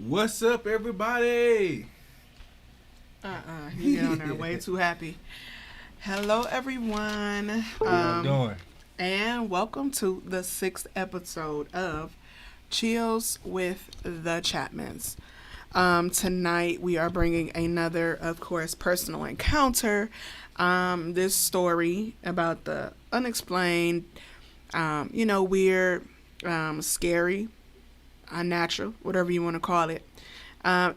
What's up, everybody? You get on there way too happy. Hello, everyone. How y'all doing? And welcome to the 6th episode of Chillz with the Chapmans. Tonight we are bringing another, of course, personal encounter. This story about the unexplained, weird, scary, unnatural, whatever you want to call it,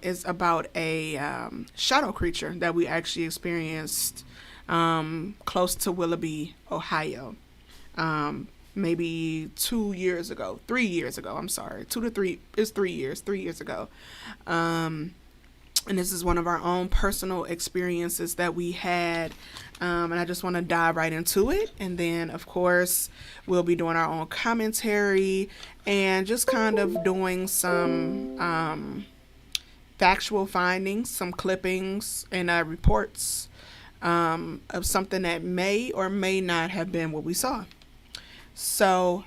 is about a shadow creature that we actually experienced close to Willoughby, Ohio. Maybe 3 years ago. I'm sorry, 2 to 3. It's 3 years. 3 years ago. And this is one of our own personal experiences that we had. And I just want to dive right into it. And then, of course, we'll be doing our own commentary and just kind of doing some factual findings, some clippings and reports of something that may or may not have been what we saw. So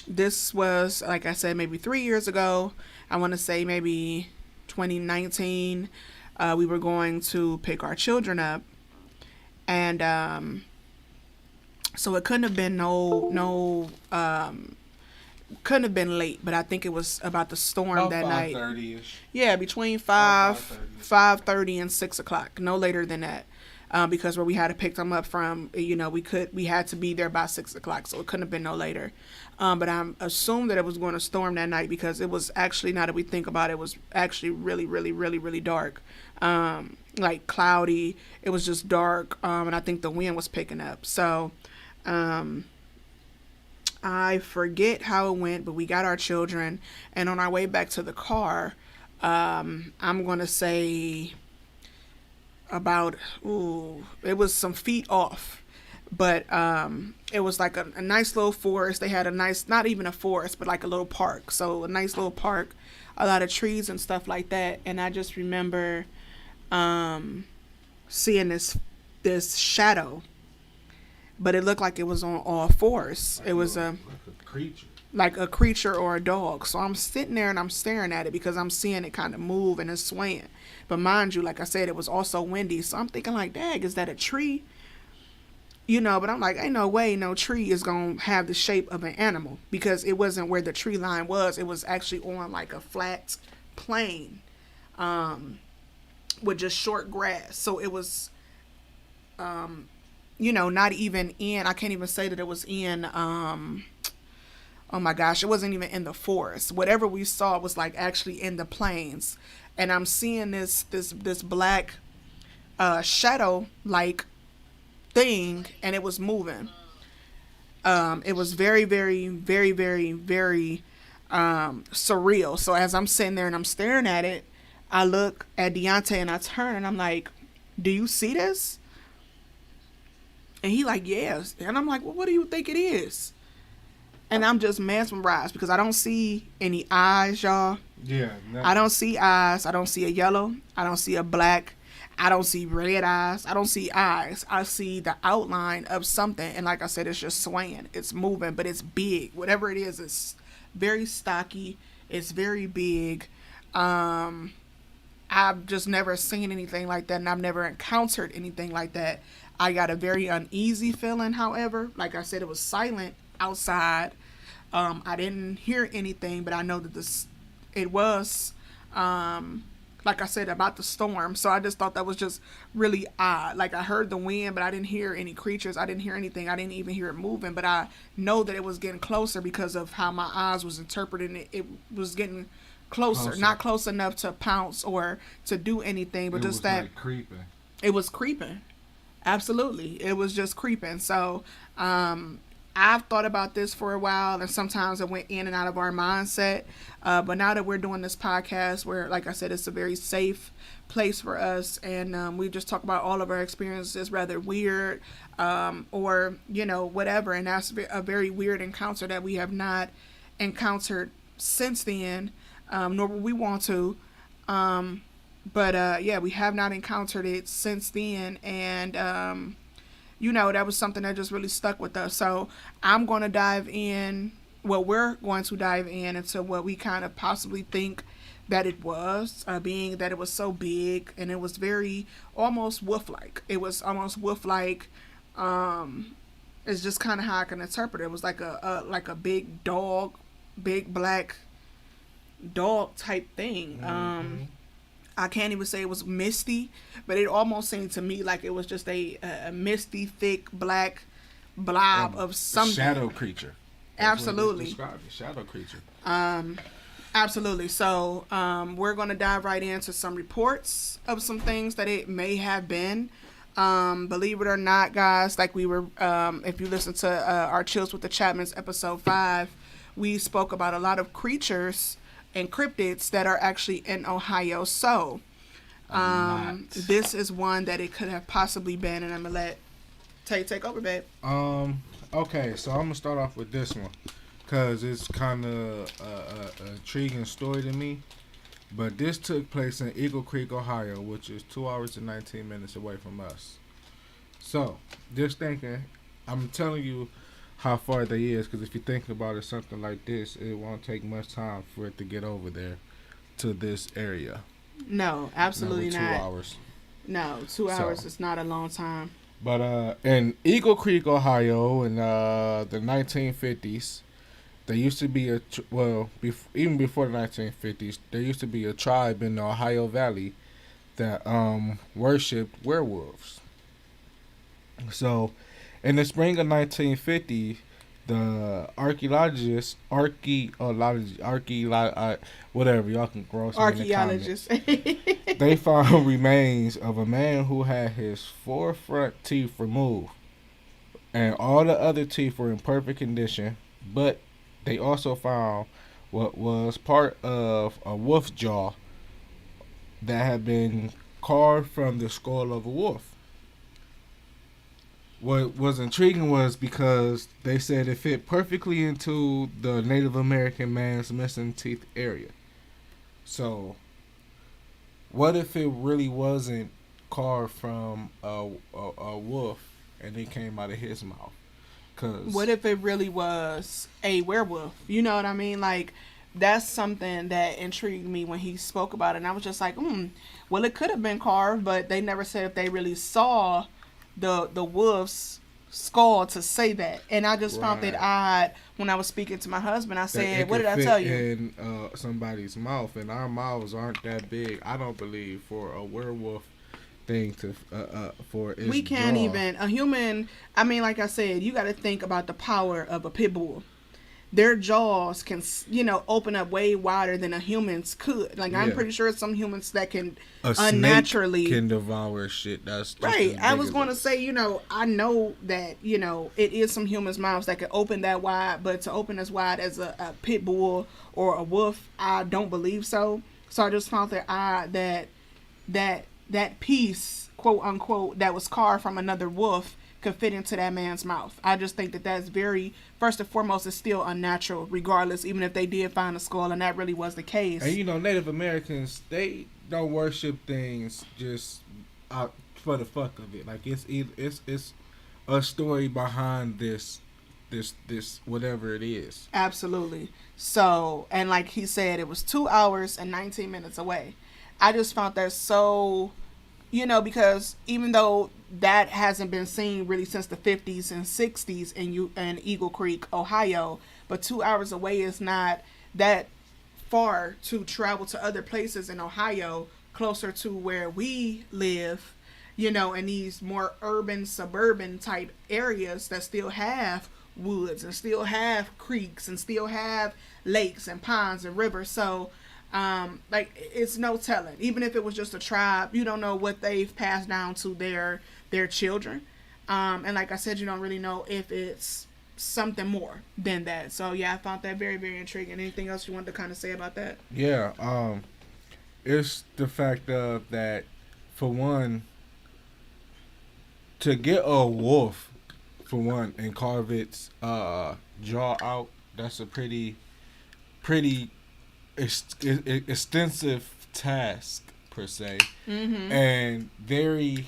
this was, like I said, maybe 3 years ago. I want to say maybe 2019. We were going to pick our children up, and so it couldn't have been couldn't have been late, but I think it was about the storm About that night. 5:30ish. Yeah, between About 5:30 and 6 o'clock, no later than that. Because where we had to pick them up from, we had to be there by 6 o'clock, so it couldn't have been no later. But I assumed that it was going to storm that night because it was actually, now that we think about it, it was actually really, really, really, really dark. Like cloudy. It was just dark. And I think the wind was picking up. So, I forget how it went, but we got our children, and on our way back to the car, I'm going to say about, it was some feet off, but it was like a nice little forest. They had a nice, not even a forest, but like a little park. So a nice little park, a lot of trees and stuff like that. And I just remember seeing this shadow, but it looked like it was on all fours. It was like a creature. like a creature or a dog. So I'm sitting there and I'm staring at it because I'm seeing it kind of move and it's swaying. But mind you, like I said, it was also windy. So I'm thinking like, dang, is that a tree? But I'm like, ain't no way no tree is going to have the shape of an animal, because it wasn't where the tree line was. It was actually on like a flat plain with just short grass. So it was, not even in, I can't even say that it was in, oh my gosh, it wasn't even in the forest. Whatever we saw was like actually in the plains. And I'm seeing this black shadow like thing, and it was moving. It was very, very, very, very, very surreal. So as I'm sitting there and I'm staring at it, I look at Deontay and I turn and I'm like, do you see this? And he like, yes. And I'm like, well, what do you think it is? And I'm just mesmerized because I don't see any eyes, y'all. Yeah. No. I don't see eyes. I don't see a yellow. I don't see a black. I don't see red eyes. I don't see eyes. I see the outline of something. And like I said, it's just swaying. It's moving, but it's big. Whatever it is, it's very stocky. It's very big. I've just never seen anything like that, and I've never encountered anything like that. I got a very uneasy feeling, however. Like I said, it was silent outside. I didn't hear anything, but I know that it was, like I said, about the storm. So I just thought that was just really odd. Like I heard the wind, but I didn't hear any creatures. I didn't hear anything. I didn't even hear it moving, but I know that it was getting closer because of how my eyes was interpreting it. It was getting closer. Not close enough to pounce or to do anything, but just that, like creeping. It was creeping. Absolutely. It was just creeping. So, I've thought about this for a while, and sometimes it went in and out of our mindset. But now that we're doing this podcast, where, like I said, it's a very safe place for us, and we just talk about all of our experiences, rather weird, or, whatever. And that's a very weird encounter that we have not encountered since then, nor will we want to. But yeah, we have not encountered it since then, and that was something that just really stuck with us. So I'm going to dive in. Well, we're going to dive in into what we kind of possibly think that it was, being that it was so big and it was very almost wolf-like. It was almost wolf-like. It's just kind of how I can interpret it. It was like a big dog, big black dog type thing. I can't even say it was misty, but it almost seemed to me like it was just a misty, thick, black blob of something. Shadow creature. Absolutely. Described it. Shadow creature. Absolutely. So we're going to dive right into some reports of some things that it may have been. Believe it or not, guys, like we were, if you listen to our Chills with the Chapmans episode 5, we spoke about a lot of creatures and cryptids that are actually in Ohio. So this is one that it could have possibly been, and I'm gonna let Tay take over, babe. Okay, so I'm gonna start off with this one because it's kind of an intriguing story to me. But this took place in Eagle Creek, Ohio, which is 2 hours and 19 minutes away from us. So just thinking, I'm telling you how far they is, because if you think about it, something like this, it won't take much time for it to get over there to this area. No, absolutely not. 2 hours. No, 2 hours is not a long time. But in Eagle Creek, Ohio, in the 1950s, there used to be even before the 1950s, there used to be a tribe in the Ohio Valley that worshipped werewolves. So, in the spring of 1950, the archaeologists, whatever, y'all can grow some archaeologists, they found remains of a man who had his 4 front teeth removed, and all the other teeth were in perfect condition, but they also found what was part of a wolf jaw that had been carved from the skull of a wolf. What was intriguing was because they said it fit perfectly into the Native American man's missing teeth area. So, what if it really wasn't carved from a wolf and it came out of his mouth? What if it really was a werewolf? You know what I mean? Like, that's something that intrigued me when he spoke about it. And I was just like, well, it could have been carved, but they never said if they really saw the wolf's skull to say that. And I just found that odd when I was speaking to my husband. I said, what did I tell you? In somebody's mouth, and our mouths aren't that big, I don't believe, for a werewolf thing to for its we can't jaw. Even a human. I mean, like I said, you got to think about the power of a pit bull. Their jaws can, open up way wider than a human's could. Like, I'm pretty sure some humans that can unnaturally can devour shit. That's just right. I was going to say, I know that it is some humans' mouths that can open that wide, but to open as wide as a pit bull or a wolf, I don't believe so. So I just found that odd that piece, quote unquote, that was carved from another wolf could fit into that man's mouth. I just think that that's very, first and foremost, it's still unnatural, regardless, even if they did find a skull and that really was the case. And Native Americans, they don't worship things just for the fuck of it. Like, it's a story behind this whatever it is. Absolutely. So, and like he said, it was 2 hours and 19 minutes away. I just found that so, because even though that hasn't been seen really since the 50s and 60s in Eagle Creek, Ohio, but 2 hours away is not that far to travel to other places in Ohio, closer to where we live, in these more urban, suburban type areas that still have woods and still have creeks and still have lakes and ponds and rivers. So, it's no telling. Even if it was just a tribe, you don't know what they've passed down to their children. And like I said, you don't really know if it's something more than that. So yeah, I found that very, very intriguing. Anything else you wanted to kind of say about that? Yeah, it's the fact of that, for one, to get a wolf, for one, and carve its jaw out, that's a pretty extensive task, per se, and very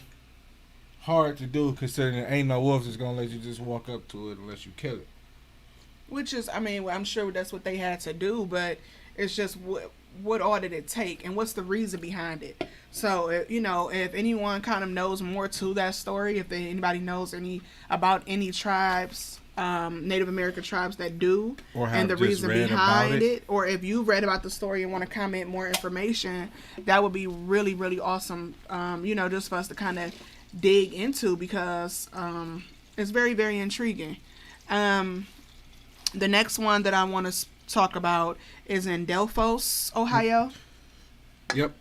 hard to do, considering there ain't no wolf that's gonna let you just walk up to it unless you kill it. Which is, I'm sure that's what they had to do, but it's just what all did it take, and what's the reason behind it. So, if anyone kind of knows more to that story, if anybody knows about any tribes, Native American tribes that do, or have and the just reason read behind about it, or if you read about the story and want to comment more information, that would be really, really awesome. Just for us to kind of dig into, because it's very, very intriguing. The next one that I want to talk about is in Delphos, Ohio. Yep.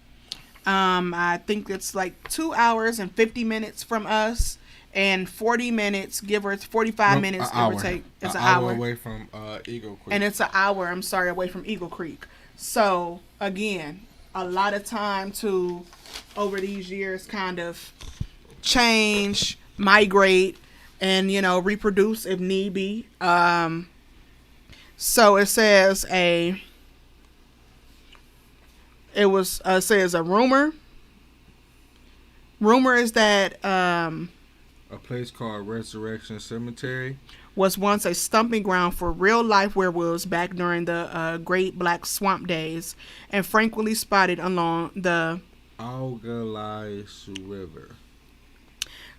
I think it's like 2 hours and 50 minutes from us, and 40 minutes, 45 minutes, give or take. It's an hour away from Eagle Creek. And it's an hour, away from Eagle Creek. So, again, a lot of time to, over these years, kind of change, migrate, and, reproduce if need be. So it says it says a rumor. Rumor is that a place called Resurrection Cemetery was once a stomping ground for real life werewolves back during the Great Black Swamp days, and frequently spotted along the Algalais River.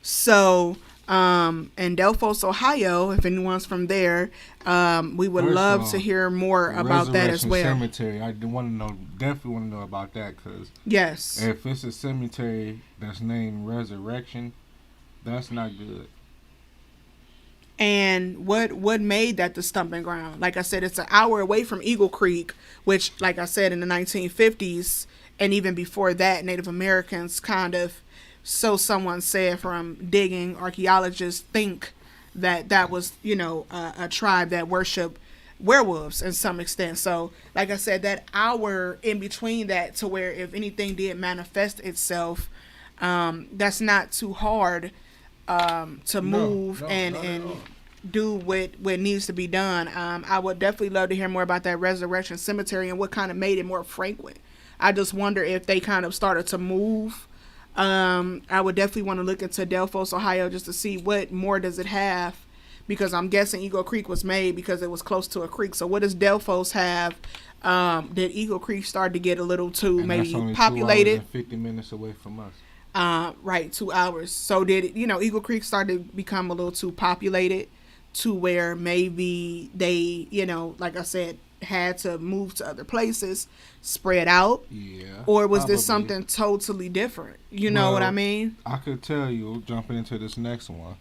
So, in Delphos, Ohio, if anyone's from there, we would love to hear more about that as well. Cemetery, I definitely want to know about that, because yes, if it's a cemetery that's named Resurrection, that's not good. And what made that the stomping ground? Like I said, it's an hour away from Eagle Creek, which, like I said, in the 1950s and even before that, Native Americans kind of, so someone said from digging, archaeologists think that was, a tribe that worshiped werewolves in some extent. So, like I said, that hour in between that, to where if anything did manifest itself, that's not too hard to move and do what needs to be done. I would definitely love to hear more about that Resurrection Cemetery and what kind of made it more frequent. I just wonder if they kind of started to move. I would definitely want to look into Delphos, Ohio, just to see what more does it have, because I'm guessing Eagle Creek was made because it was close to a creek. So what does Delphos have? Did Eagle Creek start to get a little too maybe populated? 2 hours and 50 minutes away from us. Right, 2 hours. So did Eagle Creek started to become a little too populated, to where maybe they, like I said, had to move to other places, spread out? Yeah. Or was this something totally different? You know what I mean? I could tell you, jumping into this next one,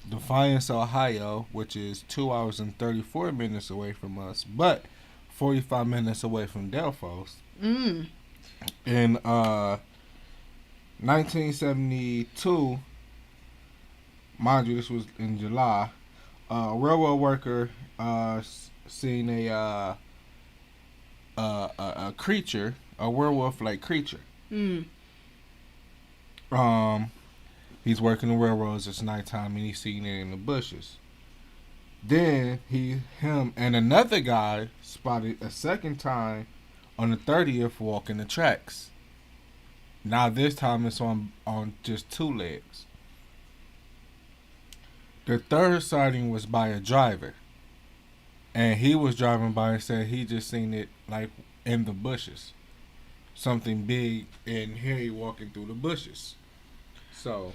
Defiance, Ohio, which is 2 hours and 34 minutes away from us, but 45 minutes away from Delphos. In 1972, mind you, this was in July, a railroad worker seen a creature, a werewolf-like creature. He's working the railroads. It's nighttime, and he's seen it in the bushes. Then him and another guy spotted a second time on the 30th walking the tracks. Now this time it's on just 2 legs. The third sighting was by a driver. And he was driving by and said he just seen it like in the bushes. Something big and hairy walking through the bushes. So.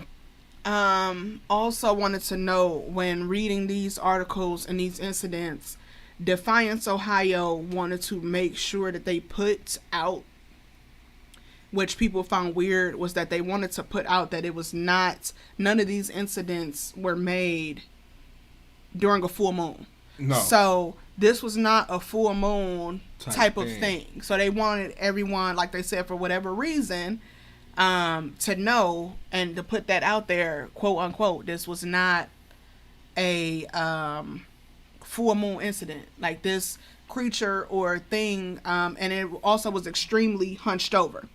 Also wanted to know, when reading these articles and these incidents, Defiance, Ohio wanted to make sure that they put out, which people found weird, was that they wanted to put out that it was not, none of these incidents were made during a full moon. No. So this was not a full moon type of thing. So they wanted everyone, like they said, for whatever reason, to know and to put that out there, quote unquote, this was not a full moon incident. Like, this creature or thing, and it also was extremely hunched over.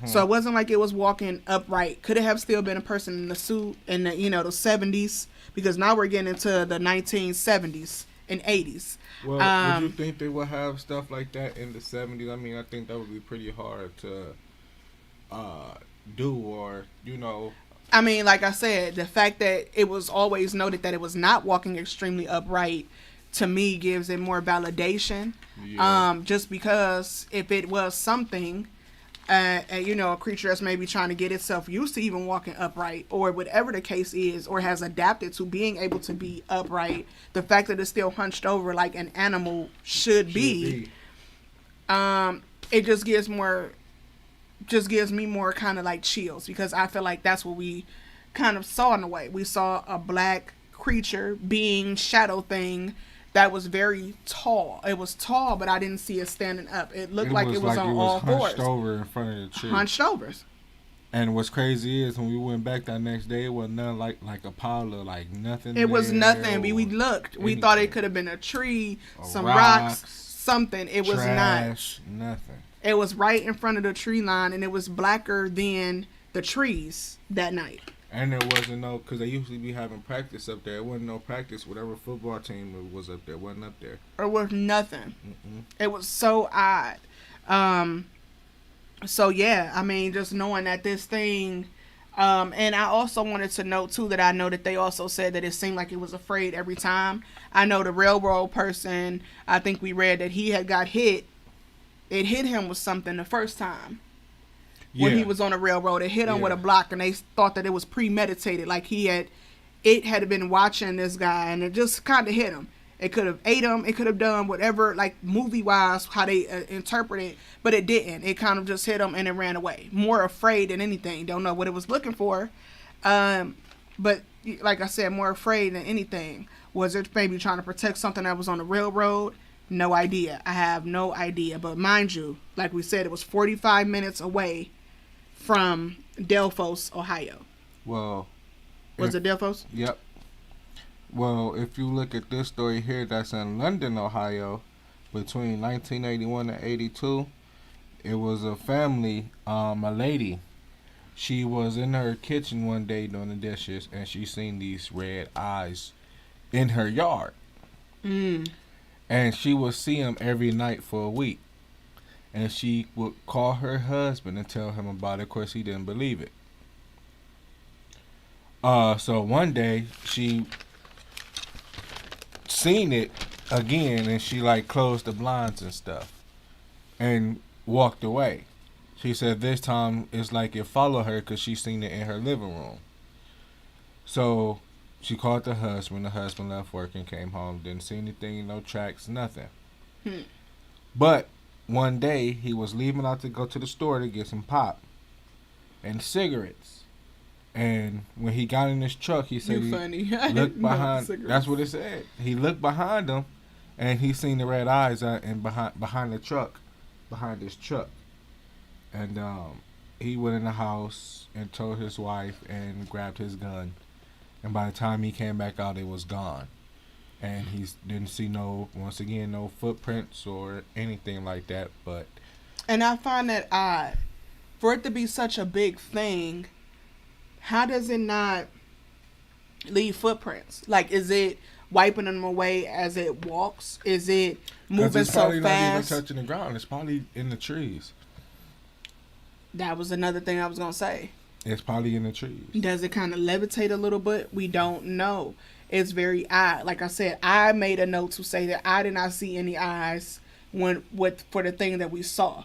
So it wasn't like it was walking upright. Could it have still been a person in a suit in the, the 70s? Because now we're getting into the 1970s and 80s. Well, would you think they would have stuff like that in the 70s? I mean, I think that would be pretty hard to do, or, I mean, like I said, the fact that it was always noted that it was not walking extremely upright to me gives it more validation. Just because if it was something, a creature that's maybe trying to get itself used to even walking upright, or whatever the case is, or has adapted to being able to be upright, the fact that it's still hunched over like an animal should be. It just gives me more kind of like chills, because I feel like that's what we kind of saw in a way. We saw a black creature, being, shadow thing that was very tall. It was tall, but I didn't see it standing up. It looked like it was on all fours. Hunched over in front of the tree. Hunched over. And what's crazy is when we went back that next day, it was nothing like a pile of like nothing. It was nothing. We looked. We thought it could have been a tree, some rocks, something. It was not. Nothing. It was right in front of the tree line, and it was blacker than the trees that night. And there wasn't no, because they usually be having practice up there. It wasn't no practice. Whatever football team was up there wasn't up there. It was nothing. It was so odd. So yeah, I mean, just knowing that this thing, and I also wanted to note too that I know that they also said that it seemed like it was afraid every time. I know the railroad person, I think we read that he had got hit. It hit him with something the first time. When he was on the railroad, it hit him with a block, and they thought that it was premeditated, like it had been watching this guy, and it just kind of hit him. It could have ate him, it could have done whatever, like movie wise, how they interpret it, but it didn't. It kind of just hit him and it ran away. More afraid than anything. Don't know what it was looking for, but like I said, more afraid than anything. Was it maybe trying to protect something that was on the railroad? No idea. I have no idea. But mind you, like we said, it was 45 minutes away from Delphos, Ohio. Well, was it Delphos? Yep. Well, if you look at this story here, that's in London, Ohio, between 1981 and 82. It was a family, a lady. She was in her kitchen one day doing the dishes, and she seen these red eyes in her yard. And she would see them every night for a week. And she would call her husband and tell him about it. Of course, he didn't believe it. So one day, she seen it again, and she like closed the blinds and stuff and walked away. She said this time it's like it followed her because she seen it in her living room. So she called the husband. The husband left work and came home. Didn't see anything, no tracks, nothing. But one day he was leaving out to go to the store to get some pop and cigarettes. And when he got in his truck, he said he looked behind. That's what it said. He looked behind him, and he seen the red eyes behind the truck, behind his truck. And he went in the house and told his wife and grabbed his gun. And by the time he came back out, it was gone. And he didn't see no footprints or anything like that. And I find that odd. For it to be such a big thing, how does it not leave footprints? Like, is it wiping them away as it walks? Is it moving so fast? It's probably not even touching the ground. It's probably in the trees. That was another thing I was going to say. It's probably in the trees. Does it kind of levitate a little bit? We don't know. It's very odd. Like I said, I made a note to say that I did not see any eyes for the thing that we saw.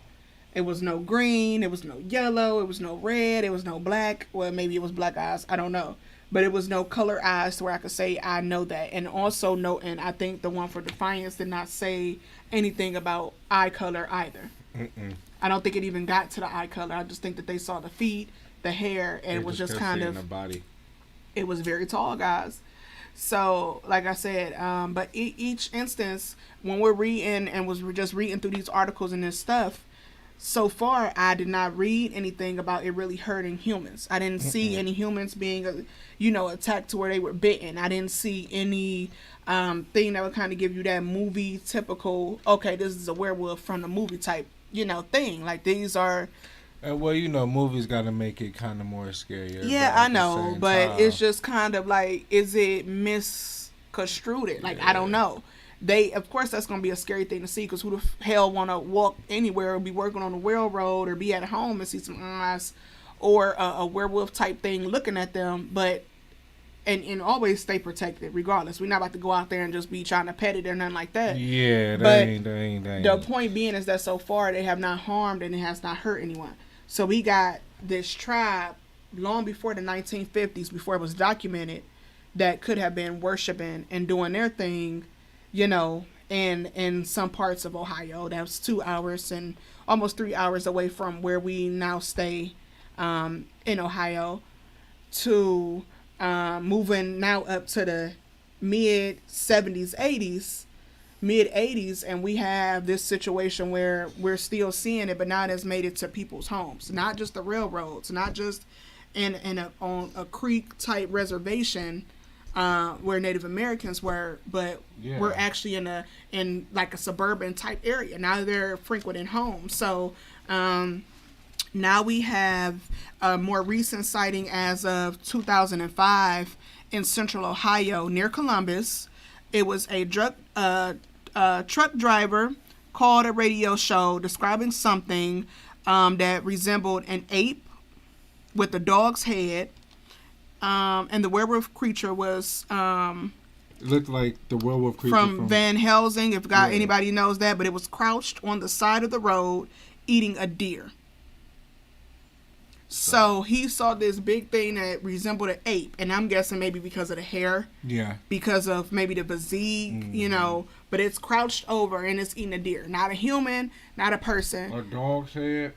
It was no green, it was no yellow, it was no red, it was no black. Well, maybe it was black eyes, I don't know. But it was no color eyes to where I could say I know that. And also noting, I think the one for Defiance did not say anything about eye color either. I don't think it even got to the eye color. I just think that they saw the feet, the hair, and it was just kind of... the body. It was very tall, guys. So, like I said, but each instance, when we're reading and we're just reading through these articles and this stuff, so far, I did not read anything about it really hurting humans. I didn't see any humans being, attacked to where they were bitten. I didn't see any thing that would kind of give you that movie typical, okay, this is a werewolf from the movie type, thing. Like, these are... Well, movies got to make it kind of more scary. Yeah, I know, but it's just kind of like, is it misconstrued? Like, I don't know. Of course, that's going to be a scary thing to see, because who the hell want to walk anywhere or be working on the railroad or be at home and see some eyes or a werewolf type thing looking at them? But and always stay protected regardless. We're not about to go out there and just be trying to pet it or nothing like that. Yeah, But that ain't. the point being is that so far they have not harmed and it has not hurt anyone. So we got this tribe long before the 1950s, before it was documented, that could have been worshiping and doing their thing, you know, in some parts of Ohio. That was 2 hours and almost 3 hours away from where we now stay in Ohio, to moving now up to the mid 80s, and we have this situation where we're still seeing it, but now it has made it to people's homes, not just the railroads, not just on a creek type reservation where Native Americans were, but we're actually in like a suburban type area. Now they're frequenting homes. So now we have a more recent sighting as of 2005 in central Ohio near Columbus. It was a truck driver called a radio show describing something that resembled an ape with a dog's head. And the werewolf creature was it looked like the werewolf creature from Van Helsing, if anybody knows that, but it was crouched on the side of the road eating a deer. So he saw this big thing that resembled an ape, and I'm guessing maybe because of the hair, because of maybe the physique, you know, but it's crouched over and it's eating a deer. Not a human, not a person. A dog's head.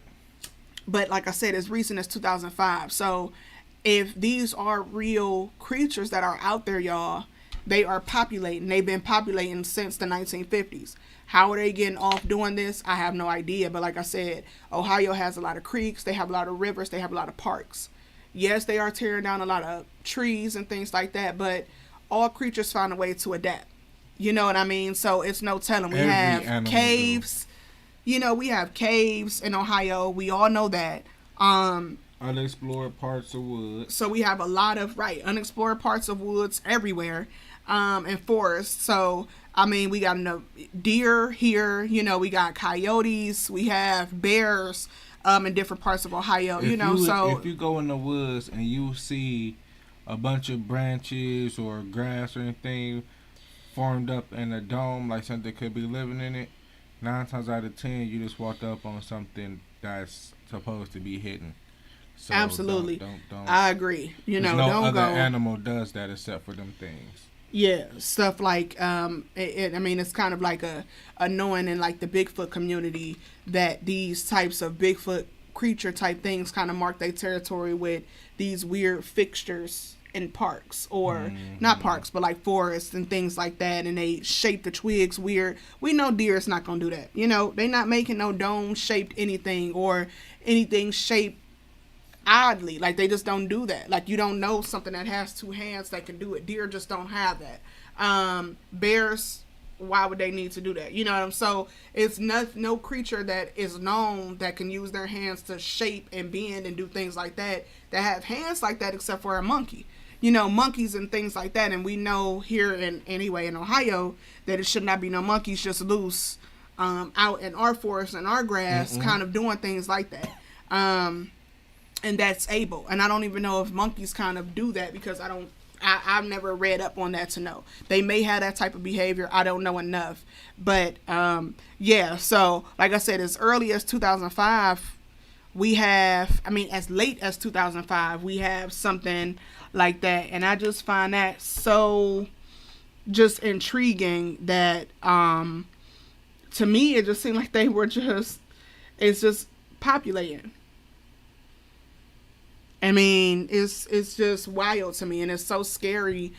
But like I said, as recent as 2005. So if these are real creatures that are out there, y'all, they are populating. They've been populating since the 1950s. How are they getting off doing this? I have no idea. But like I said, Ohio has a lot of creeks. They have a lot of rivers. They have a lot of parks. Yes, they are tearing down a lot of trees and things like that. But all creatures find a way to adapt. You know what I mean? So it's no telling. We have caves. You know, we have caves in Ohio. We all know that. Unexplored parts of woods. So we have a lot of, unexplored parts of woods everywhere, and forests. So, I mean, we got deer here, you know, we got coyotes, we have bears, in different parts of Ohio, if you go in the woods and you see a bunch of branches or grass or anything formed up in a dome, like something could be living in it, 9 times out of 10, you just walked up on something that's supposed to be hidden. So absolutely, don't. I agree. You know, no don't other go. Animal does that except for them things. Yeah, stuff like I mean, it's kind of like a knowing in like the Bigfoot community that these types of Bigfoot creature type things kind of mark their territory with these weird fixtures in parks, or not parks, but like forests and things like that, and they shape the twigs weird. We know deer is not gonna do that. You know, they not making no dome shaped anything or anything shaped oddly. Like, they just don't do that. Like, you don't know something that has 2 hands that can do it. Deer just don't have that. Bears, why would they need to do that? You know what I'm saying? So it's no creature that is known that can use their hands to shape and bend and do things like that have hands like that, except for a monkey. You know, monkeys and things like that. And we know here in Ohio that it should not be no monkeys just loose out in our forest and our grass, kind of doing things like that. And that's able. And I don't even know if monkeys kind of do that, because I've never read up on that to know. They may have that type of behavior. I don't know enough. But, yeah. So, like I said, as early as 2005, as late as 2005, we have something like that. And I just find that so just intriguing that, to me, it just seemed like they were it's just populating. I mean, it's just wild to me, and it's so scary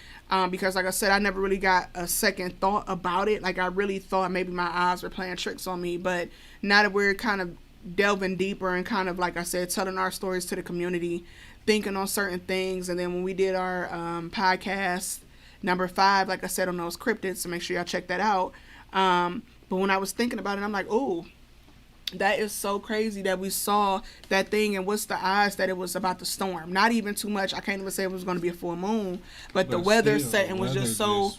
because, like I said, I never really got a second thought about it. Like, I really thought maybe my eyes were playing tricks on me, but now that we're kind of delving deeper and kind of, like I said, telling our stories to the community, thinking on certain things, and then when we did our podcast number 5, like I said, on those cryptids, so make sure y'all check that out. But when I was thinking about it, I'm like, oh, that is so crazy that we saw that thing, and what's the odds that it was about to storm? Not even too much. I can't even say it was going to be a full moon, but the weather setting was just so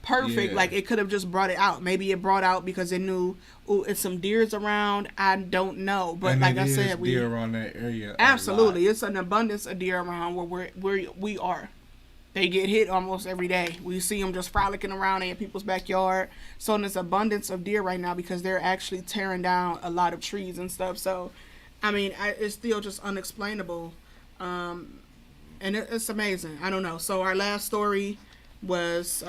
perfect. Yeah. Like, it could have just brought it out. Maybe it brought out because it knew, oh, it's some deers around. I don't know, but and like I said, deer around that area. Absolutely, it's an abundance of deer around where we are. They get hit almost every day. We see them just frolicking around in people's backyard. So there's abundance of deer right now because they're actually tearing down a lot of trees and stuff. So, I mean, it's still just unexplainable. And it's amazing. I don't know. So our last story was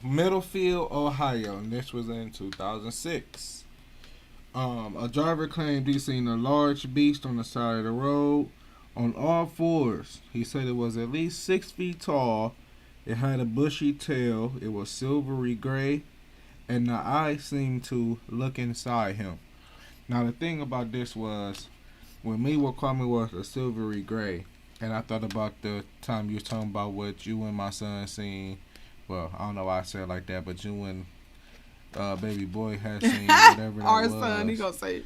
Middlefield, Ohio, and this was in 2006. A driver claimed he seen a large beast on the side of the road on all fours. He said it was at least 6 feet tall. It had a bushy tail. It was silvery gray, and the eyes seemed to look inside him. Now the thing about this was, when me what called me was a silvery gray, and I thought about the time you was talking about what you and my son seen. Well, I don't know why I said it like that, but you and baby boy had seen whatever that our was. son, he gonna say,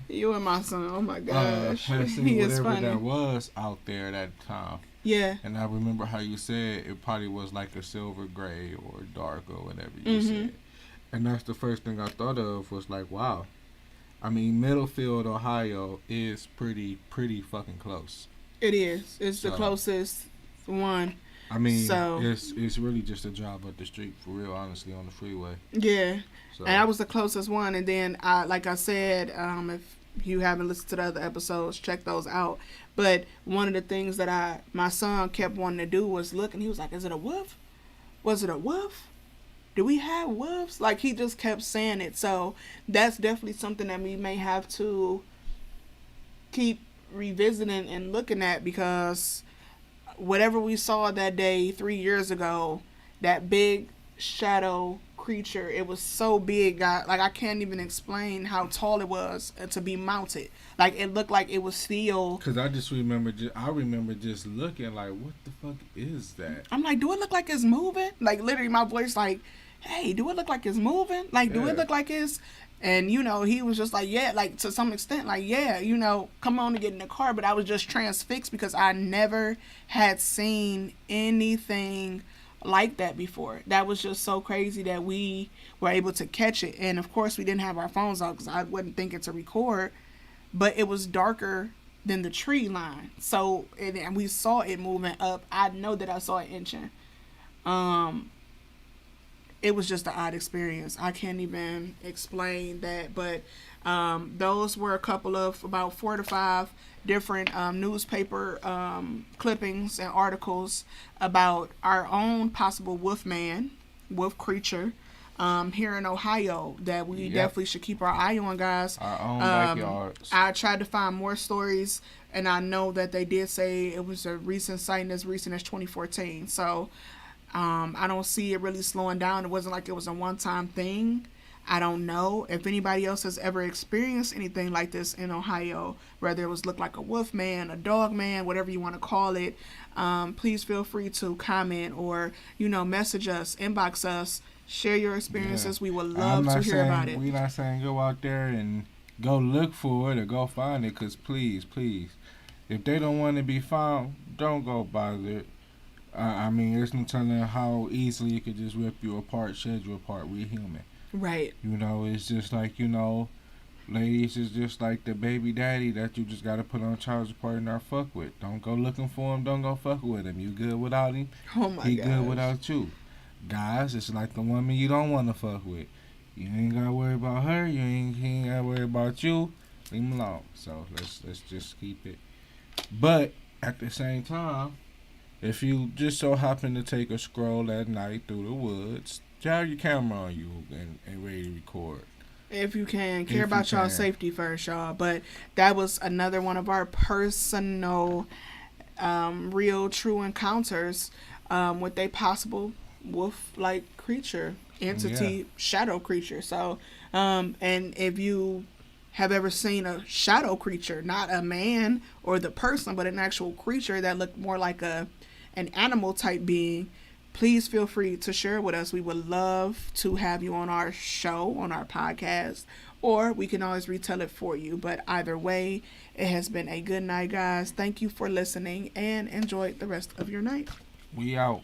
you and my son, oh my gosh. Had seen He is whatever funny. that was out there at that time. Yeah. And I remember how you said it probably was like a silver gray or dark or whatever you said. And that's the first thing I thought of was like, wow. I mean, Middlefield, Ohio is pretty fucking close. It is. It's the closest one. I mean, so, it's really just a drive up the street, for real, honestly, on the freeway. Yeah. So. And that was the closest one. And then, like I said, if you haven't listened to the other episodes, check those out. But one of the things that my son kept wanting to do was look, and he was like, is it a wolf? Was it a wolf? Do we have wolves? Like, he just kept saying it. So that's definitely something that we may have to keep revisiting and looking at, because whatever we saw that day 3 years ago, that big shadow creature, it was so big, like I can't even explain how tall it was to be mounted. Like, it looked like it was steel. Because I just remember, just looking like, what the fuck is that? I'm like, do it look like it's moving? Like, literally my voice like, hey, do it look like it's moving? Like, do it look like it's... And, you know, he was just like, yeah, like, to some extent, like, yeah, you know, come on to get in the car. But I was just transfixed because I never had seen anything like that before. That was just so crazy that we were able to catch it. And, of course, we didn't have our phones out because I wasn't thinking to record. But it was darker than the tree line. So, and we saw it moving up. I know that I saw it inching. It was just an odd experience. I can't even explain that. But those were a couple of about 4 to 5 different newspaper clippings and articles about our own possible wolf creature here in Ohio that we definitely should keep our eye on, guys. Our own backyards. I tried to find more stories, and I know that they did say it was a recent sighting, as recent as 2014. So I don't see it really slowing down. It wasn't like it was a one-time thing. I don't know if anybody else has ever experienced anything like this in Ohio, whether it was look like a wolf man, a dog man, whatever you want to call it. Please feel free to comment or, you know, message us, inbox us, share your experiences. Yeah. We would love to hear about it. We're not saying go out there and go look for it or go find it, because please, if they don't want to be found, don't go bother. I mean, there's no telling how easily it could just rip you apart, shed you apart. We're human. Right. You know, it's just like, you know, ladies, is just like the baby daddy that you just got to put on child support and not fuck with. Don't go looking for him. Don't go fuck with him. You good without him. Oh, my God. He good without you. Guys, it's like the woman you don't want to fuck with. You ain't got to worry about her. He ain't got to worry about you. Leave him alone. So, let's just keep it. But, at the same time, if you just so happen to take a stroll at night through the woods, have your camera on you and ready to record. If you can. Care about y'all's safety first, y'all. But that was another one of our personal, real, true encounters with a possible wolf-like creature, entity, shadow creature. So, and if you have ever seen a shadow creature, not a man or the person, but an actual creature that looked more like an animal type being, please feel free to share it with us. We would love to have you on our show, on our podcast, or we can always retell it for you. But either way, it has been a good night, guys. Thank you for listening, and enjoy the rest of your night. We out.